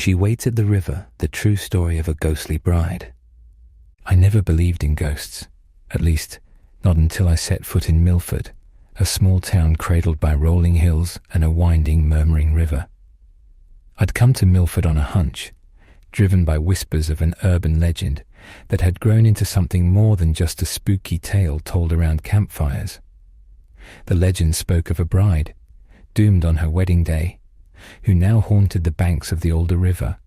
She waits at the river, the true story of a ghostly bride. I never believed in ghosts, at least not until I set foot in Millford, a small town cradled by rolling hills and a winding, murmuring river. I'd come to Millford on a hunch, driven by whispers of an urban legend that had grown into something more than just a spooky tale told around campfires. The legend spoke of a bride, doomed on her wedding day, who now haunted the banks of the Alder River.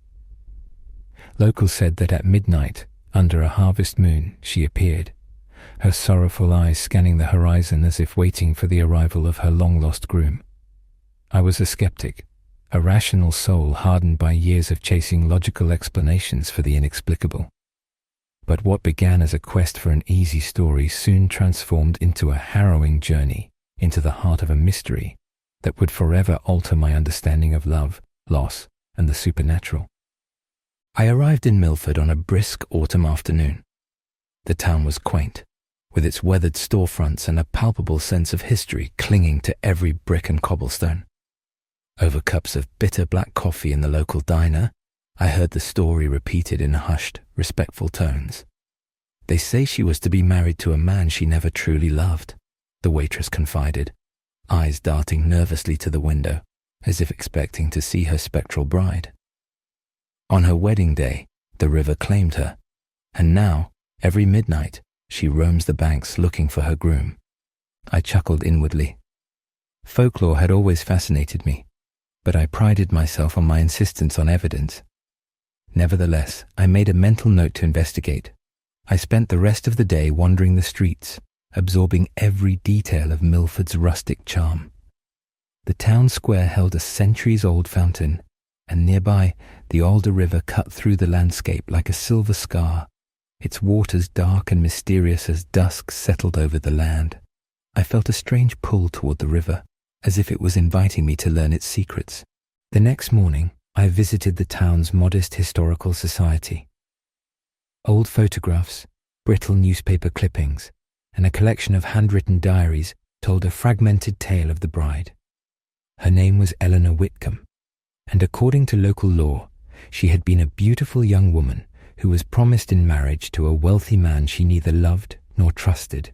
Locals said that at midnight, under a harvest moon, she appeared, her sorrowful eyes scanning the horizon as if waiting for the arrival of her long-lost groom. I was a skeptic, a rational soul hardened by years of chasing logical explanations for the inexplicable. But what began as a quest for an easy story soon transformed into a harrowing journey into the heart of a mystery that would forever alter my understanding of love, loss, and the supernatural. I arrived in Millford on a brisk autumn afternoon. The town was quaint, with its weathered storefronts and a palpable sense of history clinging to every brick and cobblestone. Over cups of bitter black coffee in the local diner, I heard the story repeated in hushed, respectful tones. They say she was to be married to a man she never truly loved, the waitress confided, eyes darting nervously to the window, as if expecting to see her spectral bride. On her wedding day, the river claimed her, and now, every midnight, she roams the banks looking for her groom. I chuckled inwardly. Folklore had always fascinated me, but I prided myself on my insistence on evidence. Nevertheless, I made a mental note to investigate. I spent the rest of the day wandering the streets, absorbing every detail of Millford's rustic charm. The town square held a centuries-old fountain, and nearby, the Alder River cut through the landscape like a silver scar, its waters dark and mysterious as dusk settled over the land. I felt a strange pull toward the river, as if it was inviting me to learn its secrets. The next morning, I visited the town's modest historical society. Old photographs, brittle newspaper clippings, and a collection of handwritten diaries told a fragmented tale of the bride. Her name was Eleanor Whitcomb, and according to local law, she had been a beautiful young woman who was promised in marriage to a wealthy man she neither loved nor trusted.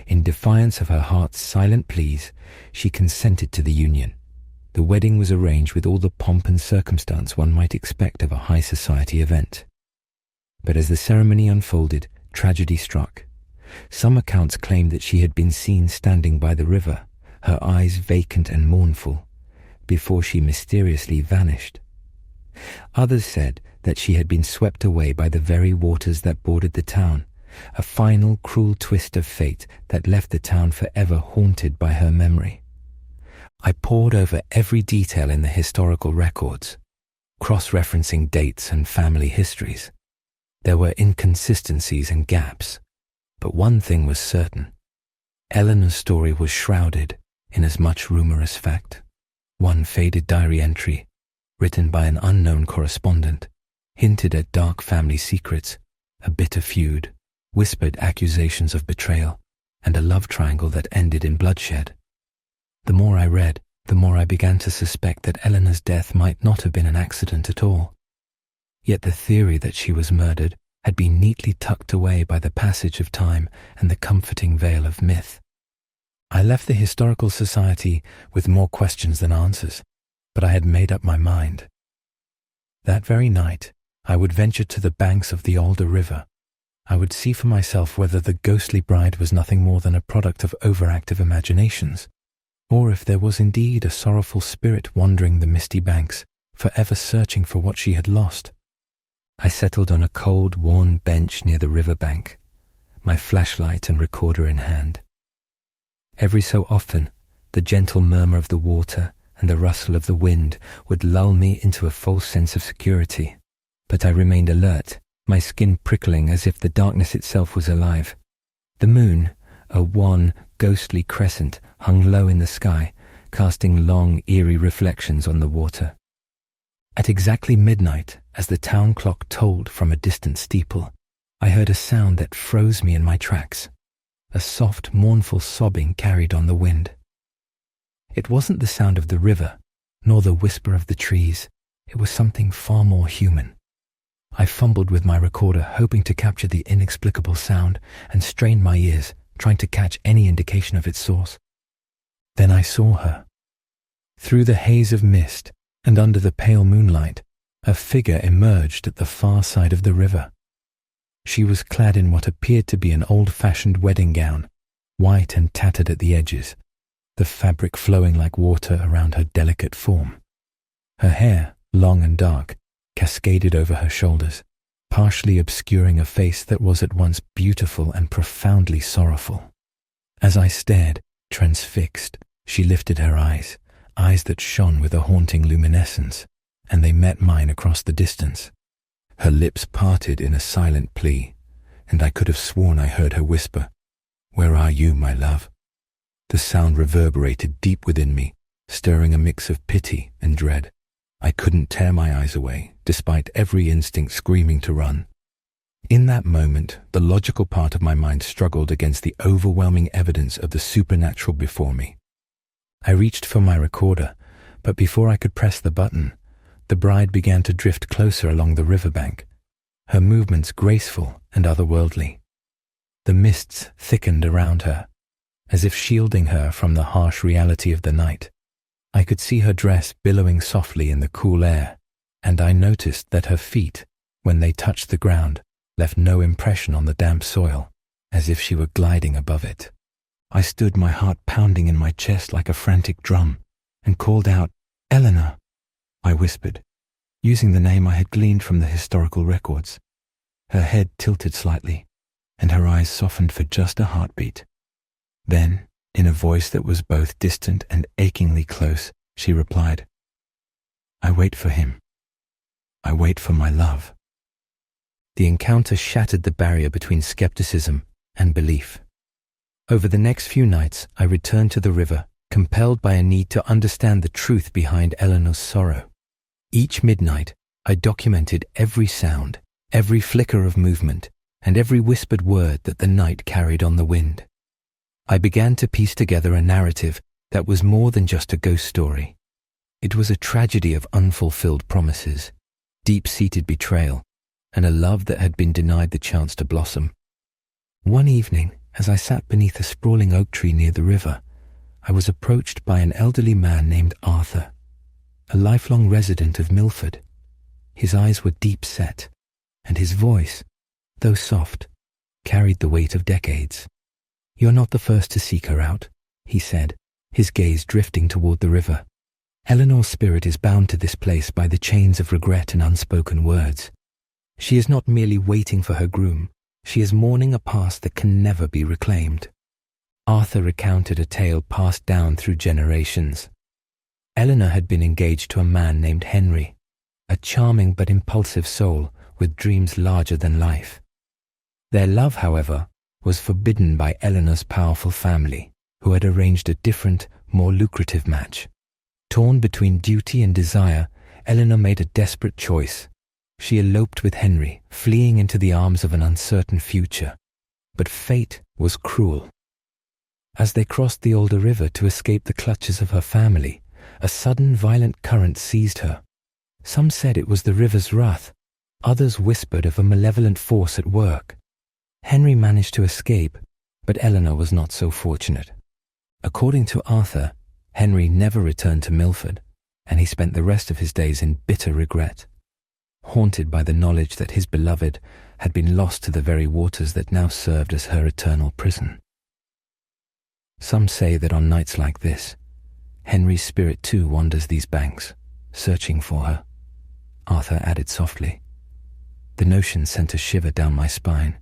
In defiance of her heart's silent pleas, she consented to the union. The wedding was arranged with all the pomp and circumstance one might expect of a high society event. But as the ceremony unfolded, tragedy struck. Some accounts claimed that she had been seen standing by the river, her eyes vacant and mournful, before she mysteriously vanished. Others said that she had been swept away by the very waters that bordered the town, a final cruel twist of fate that left the town forever haunted by her memory. I pored over every detail in the historical records, cross-referencing dates and family histories. There were inconsistencies and gaps, but one thing was certain. Eleanor's story was shrouded in as much rumor as fact. One faded diary entry, written by an unknown correspondent, hinted at dark family secrets, a bitter feud, whispered accusations of betrayal, and a love triangle that ended in bloodshed. The more I read, the more I began to suspect that Eleanor's death might not have been an accident at all. Yet the theory that she was murdered had been neatly tucked away by the passage of time and the comforting veil of myth. I left the Historical Society with more questions than answers, but I had made up my mind. That very night, I would venture to the banks of the Alder River. I would see for myself whether the ghostly bride was nothing more than a product of overactive imaginations, or if there was indeed a sorrowful spirit wandering the misty banks, forever searching for what she had lost. I settled on a cold, worn bench near the riverbank, my flashlight and recorder in hand. Every so often, the gentle murmur of the water and the rustle of the wind would lull me into a false sense of security, but I remained alert, my skin prickling as if the darkness itself was alive. The moon, a wan, ghostly crescent, hung low in the sky, casting long, eerie reflections on the water. At exactly midnight, as the town clock tolled from a distant steeple, I heard a sound that froze me in my tracks. A soft, mournful sobbing carried on the wind. It wasn't the sound of the river, nor the whisper of the trees, It was something far more human. I fumbled with my recorder, hoping to capture the inexplicable sound, and strained my ears, trying to catch any indication of its source. Then I saw her. Through the haze of mist and under the pale moonlight, a figure emerged at the far side of the river. She was clad in what appeared to be an old-fashioned wedding gown, white and tattered at the edges, the fabric flowing like water around her delicate form. Her hair, long and dark, cascaded over her shoulders, partially obscuring a face that was at once beautiful and profoundly sorrowful. As I stared, transfixed, she lifted her eyes that shone with a haunting luminescence, and they met mine across the distance. Her lips parted in a silent plea, and I could have sworn I heard her whisper, "Where are you, my love?" The sound reverberated deep within me, stirring a mix of pity and dread. I couldn't tear my eyes away, despite every instinct screaming to run. In that moment, the logical part of my mind struggled against the overwhelming evidence of the supernatural before me. I reached for my recorder, but before I could press the button, the bride began to drift closer along the riverbank, her movements graceful and otherworldly. The mists thickened around her, as if shielding her from the harsh reality of the night. I could see her dress billowing softly in the cool air, and I noticed that her feet, when they touched the ground, left no impression on the damp soil, as if she were gliding above it. I stood, my heart pounding in my chest like a frantic drum, and called out, "Eleanor," I whispered, using the name I had gleaned from the historical records. Her head tilted slightly, and her eyes softened for just a heartbeat. Then, in a voice that was both distant and achingly close, she replied, "I wait for him. I wait for my love." The encounter shattered the barrier between skepticism and belief. Over the next few nights, I returned to the river, compelled by a need to understand the truth behind Eleanor's sorrow. Each midnight, I documented every sound, every flicker of movement, and every whispered word that the night carried on the wind. I began to piece together a narrative that was more than just a ghost story. It was a tragedy of unfulfilled promises, deep-seated betrayal, and a love that had been denied the chance to blossom. One evening, as I sat beneath a sprawling oak tree near the river, I was approached by an elderly man named Arthur, a lifelong resident of Millford. His eyes were deep-set, and his voice, though soft, carried the weight of decades. "You're not the first to seek her out," he said, his gaze drifting toward the river. "Eleanor's spirit is bound to this place by the chains of regret and unspoken words. She is not merely waiting for her groom, she is mourning a past that can never be reclaimed." Arthur recounted a tale passed down through generations. Eleanor had been engaged to a man named Henry, a charming but impulsive soul with dreams larger than life. Their love, however, was forbidden by Eleanor's powerful family, who had arranged a different, more lucrative match. Torn between duty and desire, Eleanor made a desperate choice. She eloped with Henry, fleeing into the arms of an uncertain future. But fate was cruel. As they crossed the Alder River to escape the clutches of her family, a sudden violent current seized her. Some said it was the river's wrath. Others whispered of a malevolent force at work. Henry managed to escape, but Eleanor was not so fortunate. According to Arthur, Henry never returned to Millford, and he spent the rest of his days in bitter regret, haunted by the knowledge that his beloved had been lost to the very waters that now served as her eternal prison. Some say that on nights like this, Henry's spirit too wanders these banks, searching for her, Arthur added softly. The notion sent a shiver down my spine,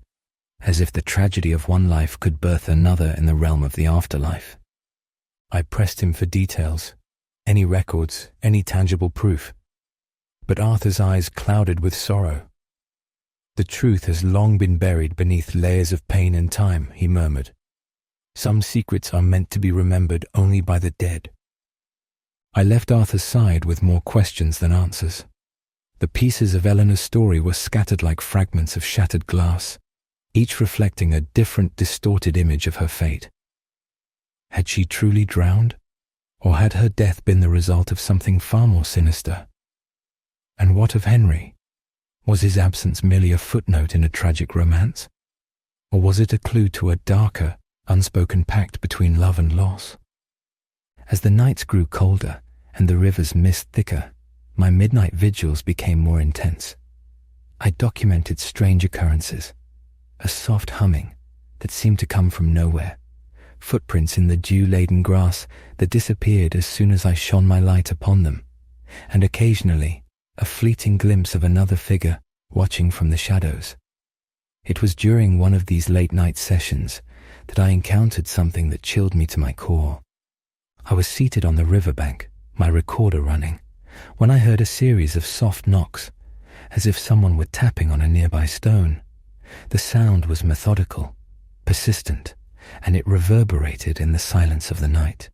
as if the tragedy of one life could birth another in the realm of the afterlife. I pressed him for details, any records, any tangible proof. But Arthur's eyes clouded with sorrow. "The truth has long been buried beneath layers of pain and time," he murmured. "Some secrets are meant to be remembered only by the dead." I left Arthur's side with more questions than answers. The pieces of Eleanor's story were scattered like fragments of shattered glass, each reflecting a different, distorted image of her fate. Had she truly drowned, or had her death been the result of something far more sinister? And what of Henry? Was his absence merely a footnote in a tragic romance? Or was it a clue to a darker, unspoken pact between love and loss? As the nights grew colder and the river's mist thicker, my midnight vigils became more intense. I documented strange occurrences, a soft humming that seemed to come from nowhere, footprints in the dew-laden grass that disappeared as soon as I shone my light upon them, and occasionally a fleeting glimpse of another figure watching from the shadows. It was during one of these late-night sessions that I encountered something that chilled me to my core. I was seated on the riverbank, my recorder running, when I heard a series of soft knocks, as if someone were tapping on a nearby stone. The sound was methodical, persistent, and it reverberated in the silence of the night.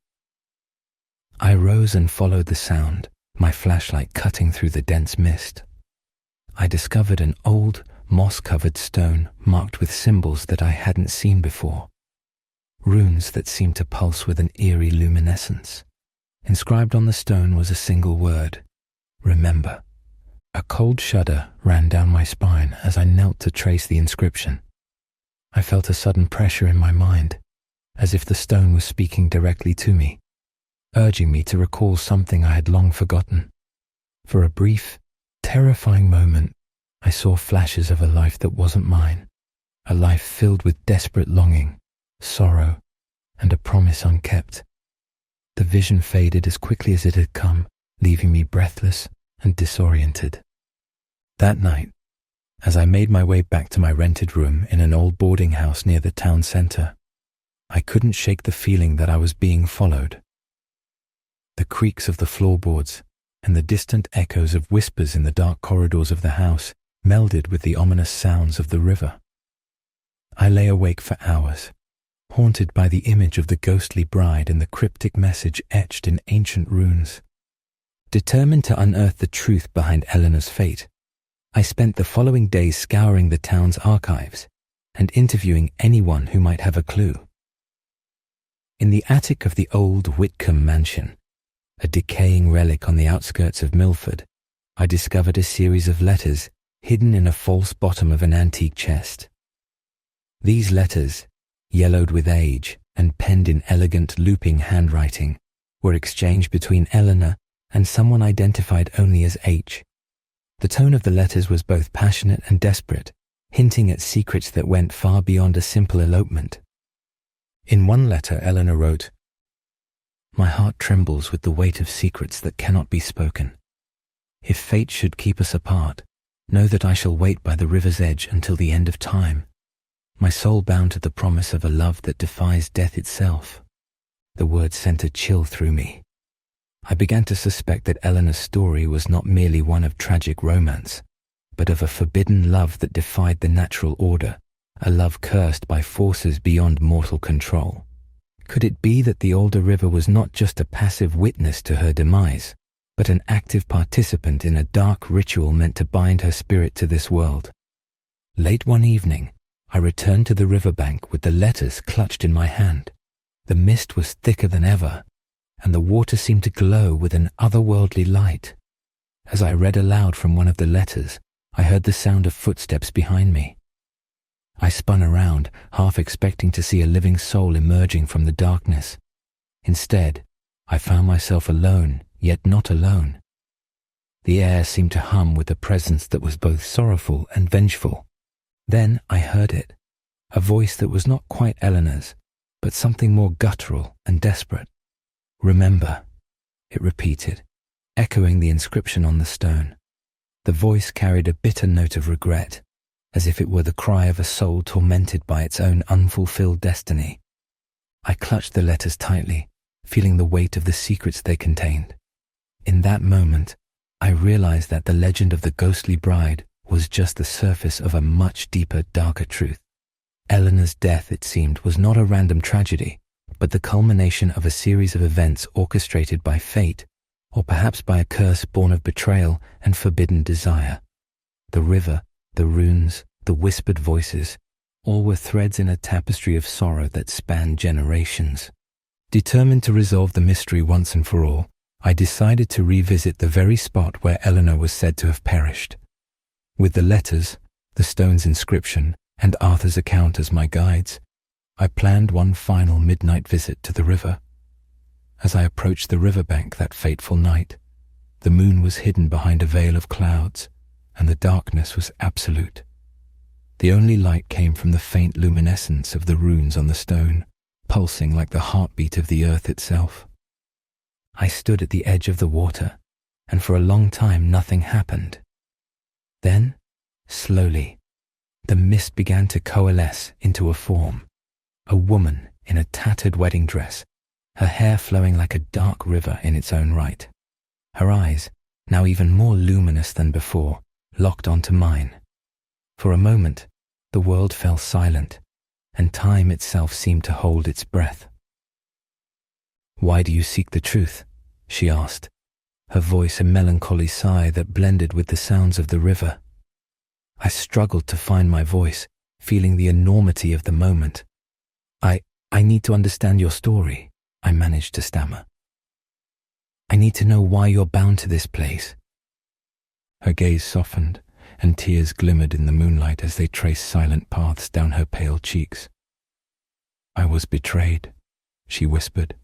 I rose and followed the sound, my flashlight cutting through the dense mist. I discovered an old, moss-covered stone marked with symbols that I hadn't seen before, runes that seemed to pulse with an eerie luminescence. Inscribed on the stone was a single word: remember. A cold shudder ran down my spine as I knelt to trace the inscription. I felt a sudden pressure in my mind, as if the stone was speaking directly to me, urging me to recall something I had long forgotten. For a brief, terrifying moment, I saw flashes of a life that wasn't mine, a life filled with desperate longing, sorrow, and a promise unkept. The vision faded as quickly as it had come, leaving me breathless and disoriented. That night, as I made my way back to my rented room in an old boarding house near the town centre, I couldn't shake the feeling that I was being followed. The creaks of the floorboards and the distant echoes of whispers in the dark corridors of the house melded with the ominous sounds of the river. I lay awake for hours, haunted by the image of the ghostly bride and the cryptic message etched in ancient runes. Determined to unearth the truth behind Eleanor's fate, I spent the following days scouring the town's archives and interviewing anyone who might have a clue. In the attic of the old Whitcomb mansion, a decaying relic on the outskirts of Millford, I discovered a series of letters hidden in a false bottom of an antique chest. These letters, yellowed with age and penned in elegant looping handwriting, were exchanged between Eleanor and someone identified only as H. The tone of the letters was both passionate and desperate, hinting at secrets that went far beyond a simple elopement. In one letter, Eleanor wrote, "My heart trembles with the weight of secrets that cannot be spoken. If fate should keep us apart, know that I shall wait by the river's edge until the end of time, my soul bound to the promise of a love that defies death itself." The words sent a chill through me. I began to suspect that Eleanor's story was not merely one of tragic romance, but of a forbidden love that defied the natural order, a love cursed by forces beyond mortal control. Could it be that the Alder River was not just a passive witness to her demise, but an active participant in a dark ritual meant to bind her spirit to this world? Late one evening, I returned to the riverbank with the letters clutched in my hand. The mist was thicker than ever, and the water seemed to glow with an otherworldly light. As I read aloud from one of the letters, I heard the sound of footsteps behind me. I spun around, half expecting to see a living soul emerging from the darkness. Instead, I found myself alone, yet not alone. The air seemed to hum with a presence that was both sorrowful and vengeful. Then I heard it, a voice that was not quite Eleanor's, but something more guttural and desperate. "Remember," it repeated, echoing the inscription on the stone. The voice carried a bitter note of regret, as if it were the cry of a soul tormented by its own unfulfilled destiny. I clutched the letters tightly, feeling the weight of the secrets they contained. In that moment, I realized that the legend of the ghostly bride was just the surface of a much deeper, darker truth. Eleanor's death, it seemed, was not a random tragedy, but the culmination of a series of events orchestrated by fate, or perhaps by a curse born of betrayal and forbidden desire. The river, the runes, the whispered voices, all were threads in a tapestry of sorrow that spanned generations. Determined to resolve the mystery once and for all, I decided to revisit the very spot where Eleanor was said to have perished. With the letters, the stone's inscription, and Arthur's account as my guides, I planned one final midnight visit to the river. As I approached the riverbank that fateful night, the moon was hidden behind a veil of clouds, and the darkness was absolute. The only light came from the faint luminescence of the runes on the stone, pulsing like the heartbeat of the earth itself. I stood at the edge of the water, and for a long time nothing happened. Then, slowly, the mist began to coalesce into a form. A woman in a tattered wedding dress, her hair flowing like a dark river in its own right. Her eyes, now even more luminous than before, locked onto mine. For a moment, the world fell silent, and time itself seemed to hold its breath. "Why do you seek the truth?" she asked, her voice a melancholy sigh that blended with the sounds of the river. I struggled to find my voice, feeling the enormity of the moment. I need to understand your story," I managed to stammer. "I need to know why you're bound to this place." Her gaze softened, and tears glimmered in the moonlight as they traced silent paths down her pale cheeks. "I was betrayed," she whispered,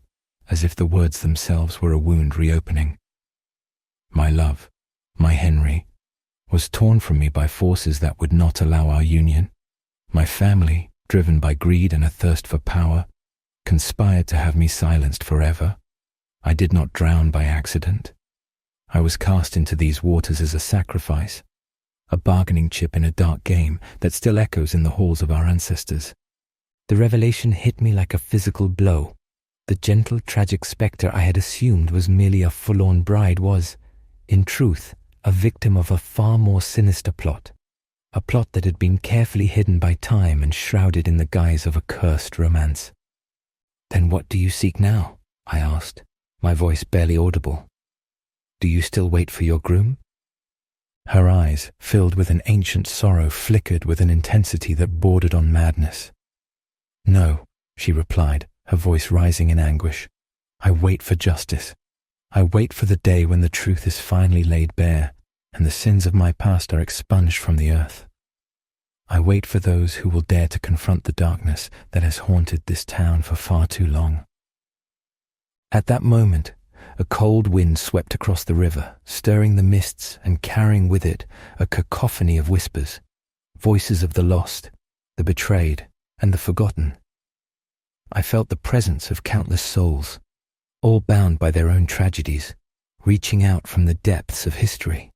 as if the words themselves were a wound reopening. "My love, my Henry, was torn from me by forces that would not allow our union. My family, driven by greed and a thirst for power, conspired to have me silenced forever. I did not drown by accident. I was cast into these waters as a sacrifice, a bargaining chip in a dark game that still echoes in the halls of our ancestors." The revelation hit me like a physical blow. The gentle, tragic spectre I had assumed was merely a forlorn bride was, in truth, a victim of a far more sinister plot. A plot that had been carefully hidden by time and shrouded in the guise of a cursed romance. "Then what do you seek now?" I asked, my voice barely audible. "Do you still wait for your groom?" Her eyes, filled with an ancient sorrow, flickered with an intensity that bordered on madness. "No," she replied, her voice rising in anguish. "I wait for justice. I wait for the day when the truth is finally laid bare, and the sins of my past are expunged from the earth. I wait for those who will dare to confront the darkness that has haunted this town for far too long." At that moment, a cold wind swept across the river, stirring the mists and carrying with it a cacophony of whispers, voices of the lost, the betrayed, and the forgotten. I felt the presence of countless souls, all bound by their own tragedies, reaching out from the depths of history.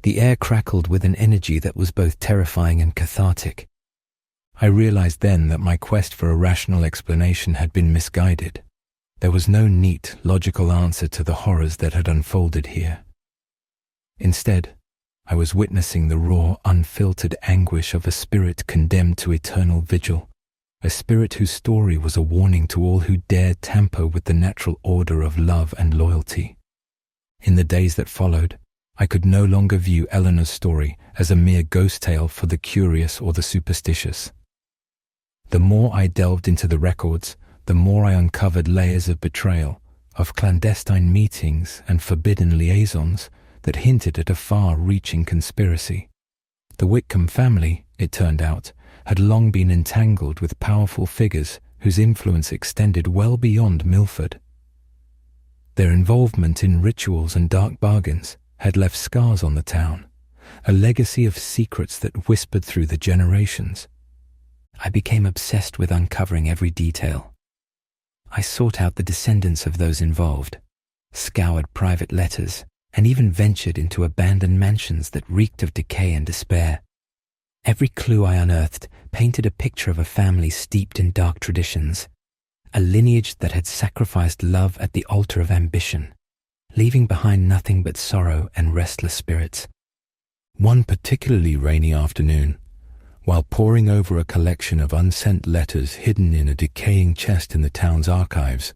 The air crackled with an energy that was both terrifying and cathartic. I realized then that my quest for a rational explanation had been misguided. There was no neat, logical answer to the horrors that had unfolded here. Instead, I was witnessing the raw, unfiltered anguish of a spirit condemned to eternal vigil, a spirit whose story was a warning to all who dared tamper with the natural order of love and loyalty. In the days that followed, I could no longer view Eleanor's story as a mere ghost tale for the curious or the superstitious. The more I delved into the records, the more I uncovered layers of betrayal, of clandestine meetings and forbidden liaisons that hinted at a far-reaching conspiracy. The Whitcomb family, it turned out, had long been entangled with powerful figures whose influence extended well beyond Millford. Their involvement in rituals and dark bargains had left scars on the town, a legacy of secrets that whispered through the generations. I became obsessed with uncovering every detail. I sought out the descendants of those involved, scoured private letters, and even ventured into abandoned mansions that reeked of decay and despair. Every clue I unearthed painted a picture of a family steeped in dark traditions, a lineage that had sacrificed love at the altar of ambition, leaving behind nothing but sorrow and restless spirits. One particularly rainy afternoon, while poring over a collection of unsent letters hidden in a decaying chest in the town's archives,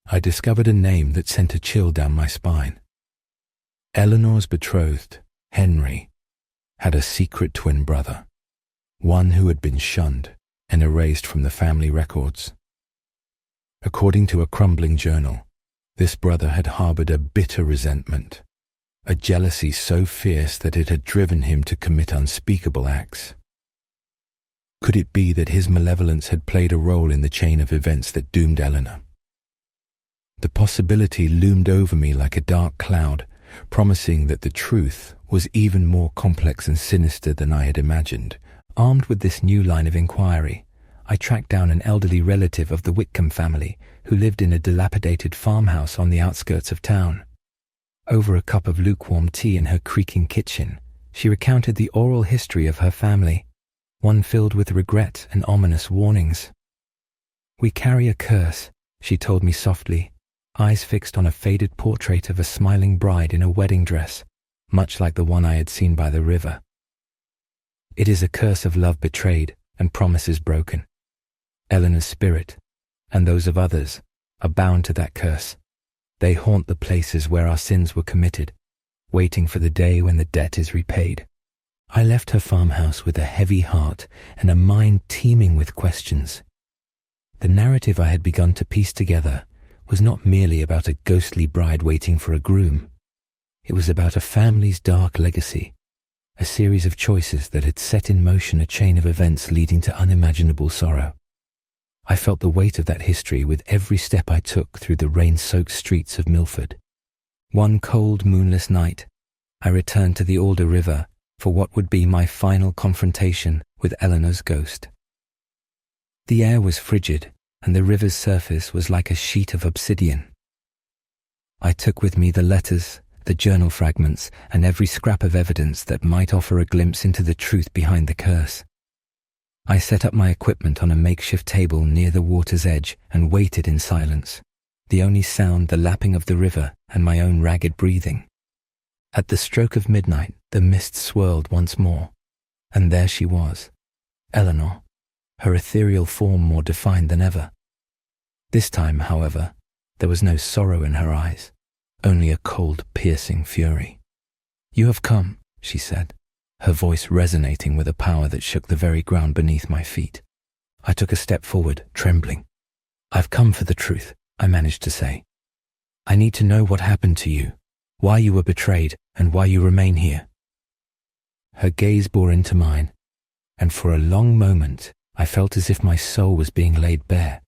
I discovered a name that sent a chill down my spine. Eleanor's betrothed, Henry, had a secret twin brother, one who had been shunned and erased from the family records. According to a crumbling journal, This brother had harbored a bitter resentment, a jealousy so fierce that it had driven him to commit unspeakable acts. Could it be that his malevolence had played a role in the chain of events that doomed Eleanor? The possibility loomed over me like a dark cloud, promising that the truth was even more complex and sinister than I had imagined. Armed with this new line of inquiry, I tracked down an elderly relative of the Whitcomb family who lived in a dilapidated farmhouse on the outskirts of town. Over a cup of lukewarm tea in her creaking kitchen, she recounted the oral history of her family, one filled with regret and ominous warnings. "We carry a curse," she told me softly, eyes fixed on a faded portrait of a smiling bride in a wedding dress, much like the one I had seen by the river. "It is a curse of love betrayed and promises broken. Eleanor's spirit, and those of others, are bound to that curse. They haunt the places where our sins were committed, waiting for the day when the debt is repaid." I left her farmhouse with a heavy heart and a mind teeming with questions. The narrative I had begun to piece together was not merely about a ghostly bride waiting for a groom. It was about a family's dark legacy, a series of choices that had set in motion a chain of events leading to unimaginable sorrow. I felt the weight of that history with every step I took through the rain-soaked streets of Millford. One cold, moonless night, I returned to the Alder River for what would be my final confrontation with Eleanor's ghost. The air was frigid, and the river's surface was like a sheet of obsidian. I took with me the letters, the journal fragments, and every scrap of evidence that might offer a glimpse into the truth behind the curse. I set up my equipment on a makeshift table near the water's edge and waited in silence, the only sound the lapping of the river and my own ragged breathing. At the stroke of midnight, the mist swirled once more, and there she was, Eleanor, her ethereal form more defined than ever. This time, however, there was no sorrow in her eyes, only a cold, piercing fury. "You have come," she said, her voice resonating with a power that shook the very ground beneath my feet. I took a step forward, trembling. "I've come for the truth," I managed to say. "I need to know what happened to you, why you were betrayed, and why you remain here." Her gaze bore into mine, and for a long moment I felt as if my soul was being laid bare.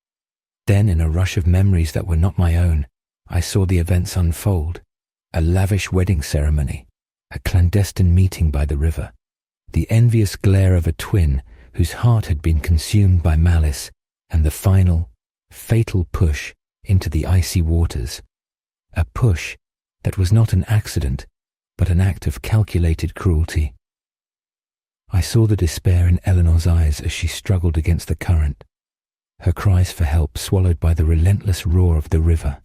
Then, in a rush of memories that were not my own, I saw the events unfold: a lavish wedding ceremony, a clandestine meeting by the river, the envious glare of a twin whose heart had been consumed by malice, and the final, fatal push into the icy waters. A push that was not an accident, but an act of calculated cruelty. I saw the despair in Eleanor's eyes as she struggled against the current, her cries for help swallowed by the relentless roar of the river.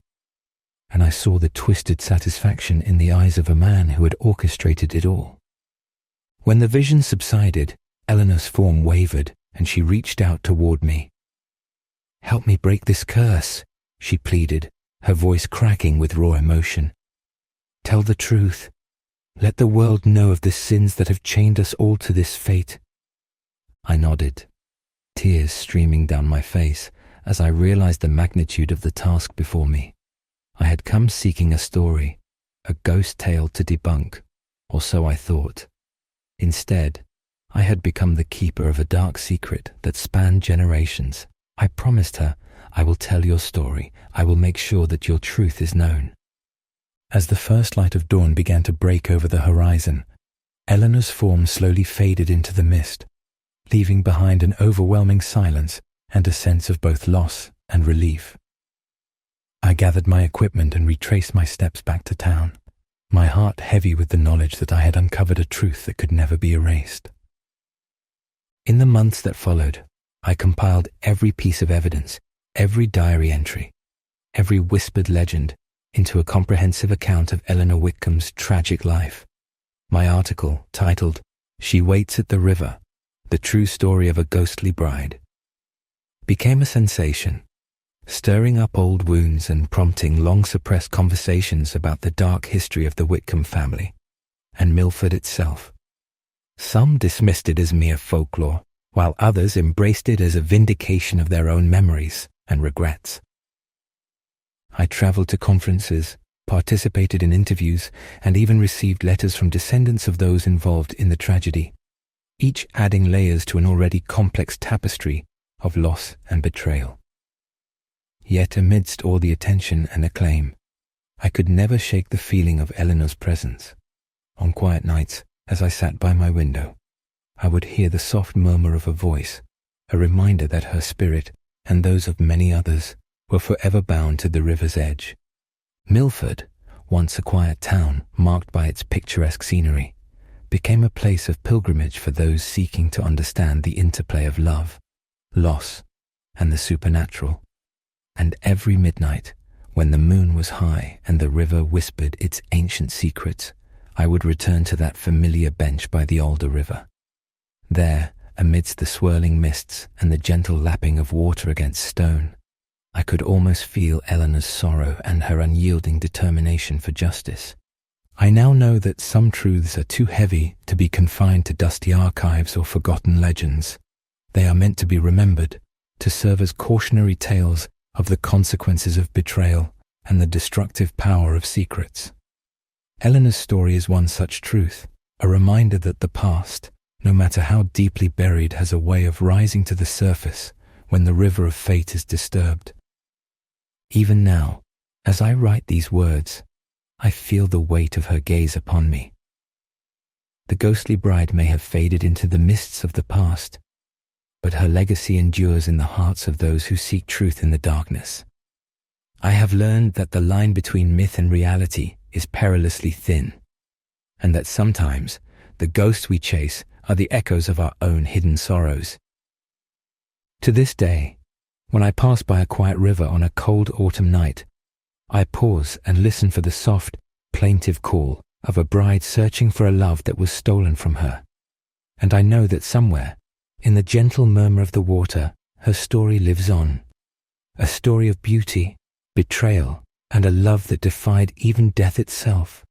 And I saw the twisted satisfaction in the eyes of a man who had orchestrated it all. When the vision subsided, Eleanor's form wavered, and she reached out toward me. "Help me break this curse," she pleaded, her voice cracking with raw emotion. "Tell the truth. Let the world know of the sins that have chained us all to this fate." I nodded, tears streaming down my face as I realized the magnitude of the task before me. I had come seeking a story, a ghost tale to debunk, or so I thought. Instead, I had become the keeper of a dark secret that spanned generations. I promised her, "I will tell your story. I will make sure that your truth is known." As the first light of dawn began to break over the horizon, Eleanor's form slowly faded into the mist, leaving behind an overwhelming silence and a sense of both loss and relief. I gathered my equipment and retraced my steps back to town, my heart heavy with the knowledge that I had uncovered a truth that could never be erased. In the months that followed, I compiled every piece of evidence, every diary entry, every whispered legend, into a comprehensive account of Eleanor Whitcomb's tragic life. My article, titled "She Waits at the River: The True Story of a Ghostly Bride," became a sensation, stirring up old wounds and prompting long-suppressed conversations about the dark history of the Whitcomb family and Millford itself. Some dismissed it as mere folklore, while others embraced it as a vindication of their own memories and regrets. I traveled to conferences, participated in interviews, and even received letters from descendants of those involved in the tragedy, each adding layers to an already complex tapestry of loss and betrayal. Yet amidst all the attention and acclaim, I could never shake the feeling of Eleanor's presence. On quiet nights, as I sat by my window, I would hear the soft murmur of her voice, a reminder that her spirit and those of many others were forever bound to the river's edge. Millford, once a quiet town marked by its picturesque scenery, became a place of pilgrimage for those seeking to understand the interplay of love, loss, and the supernatural. And every midnight, when the moon was high and the river whispered its ancient secrets, I would return to that familiar bench by the Alder River. There, amidst the swirling mists and the gentle lapping of water against stone, I could almost feel Eleanor's sorrow and her unyielding determination for justice. I now know that some truths are too heavy to be confined to dusty archives or forgotten legends. They are meant to be remembered, to serve as cautionary tales of the consequences of betrayal and the destructive power of secrets. Eleanor's story is one such truth, a reminder that the past, no matter how deeply buried, has a way of rising to the surface when the river of fate is disturbed. Even now, as I write these words, I feel the weight of her gaze upon me. The ghostly bride may have faded into the mists of the past, but her legacy endures in the hearts of those who seek truth in the darkness. I have learned that the line between myth and reality is perilously thin, and that sometimes the ghosts we chase are the echoes of our own hidden sorrows. To this day, when I pass by a quiet river on a cold autumn night, I pause and listen for the soft, plaintive call of a bride searching for a love that was stolen from her. And I know that somewhere, in the gentle murmur of the water, her story lives on. A story of beauty, betrayal, and a love that defied even death itself.